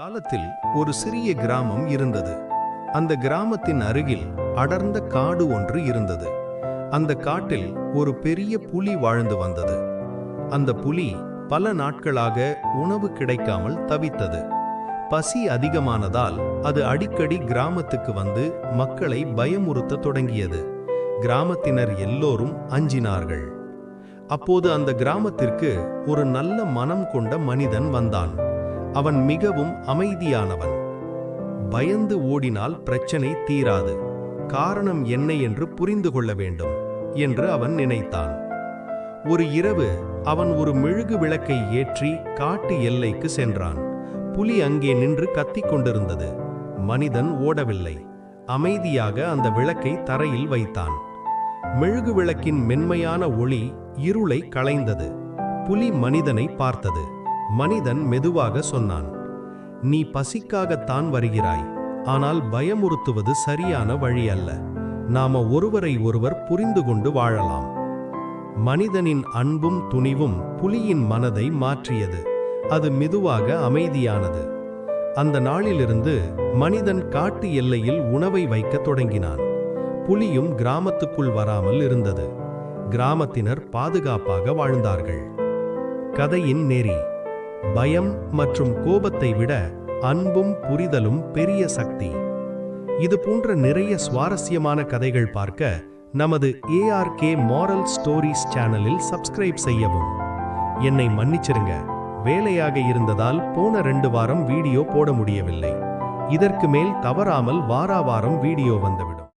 காலத்தில் ஒரு சிறிய கிராமம் இருந்தது. அந்த கிராமத்தின் அருகில் அடர்ந்த காடு ஒன்று இருந்தது. அந்த காட்டில் ஒரு பெரிய புலி வாழ்ந்து வந்தது. அந்த புலி பல நாட்களாக உணவு கிடைக்காமல் தவித்தது. பசி அதிகமானதால் அது அடிக்கடி கிராமத்துக்கு வந்து மக்களை பயமுறுத்த தொடங்கியது. கிராமத்தினர் எல்லோரும் அஞ்சினார்கள். அப்போது அந்த கிராமத்திற்கு ஒரு நல்ல மனம் கொண்ட மனிதன் வந்தான். அவன் மிகவும் அமைதியானவன். பயந்து ஓடினால் பிரச்சனை தீராது, காரணம் என்ன என்று புரிந்து கொள்ள வேண்டும் என்று அவன் நினைத்தான். ஒரு இரவு அவன் ஒரு மெழுகு விளக்கை ஏற்றி காட்டு எல்லைக்கு சென்றான். புலி அங்கே நின்று கத்திக் கொண்டிருந்தது. மனிதன் ஓடவில்லை. அமைதியாக அந்த விளக்கை தரையில் வைத்தான். மெழுகு விளக்கின் மென்மையான ஒளி இருளை களைந்தது. புலி மனிதனை பார்த்தது. மனிதன் மெதுவாக சொன்னான், "நீ பசிக்காகத்தான் வருகிறாய், ஆனால் பயமுறுத்துவது சரியான வழி அல்ல. நாம ஒருவரை ஒருவர் புரிந்து கொண்டு வாழலாம்." மனிதனின் அன்பும் துணிவும் புலியின் மனதை மாற்றியது. அது மெதுவாக அமைதியானது. அந்த நாளிலிருந்து மனிதன் காட்டு எல்லையில் உணவை வைக்க தொடங்கினான். புலியும் கிராமத்துக்குள் வராமல் இருந்தது. கிராமத்தினர் பாதுகாப்பாக வாழ்ந்தார்கள். கதையின் நெறி: பயம் மற்றும் கோபத்தை விட அன்பும் புரிதலும் பெரிய சக்தி. இது போன்ற நிறைய சுவாரஸ்யமான கதைகள் பார்க்க நமது ARK Moral Stories சேனலில் சப்ஸ்கிரைப் செய்யவும். என்னை மன்னிச்சிருங்க, வேலையாக இருந்ததால் போன 2 வாரம் வீடியோ போட முடியவில்லை. இதற்கு மேல் தவறாமல் வாராவாரம் வீடியோ வந்துவிடும்.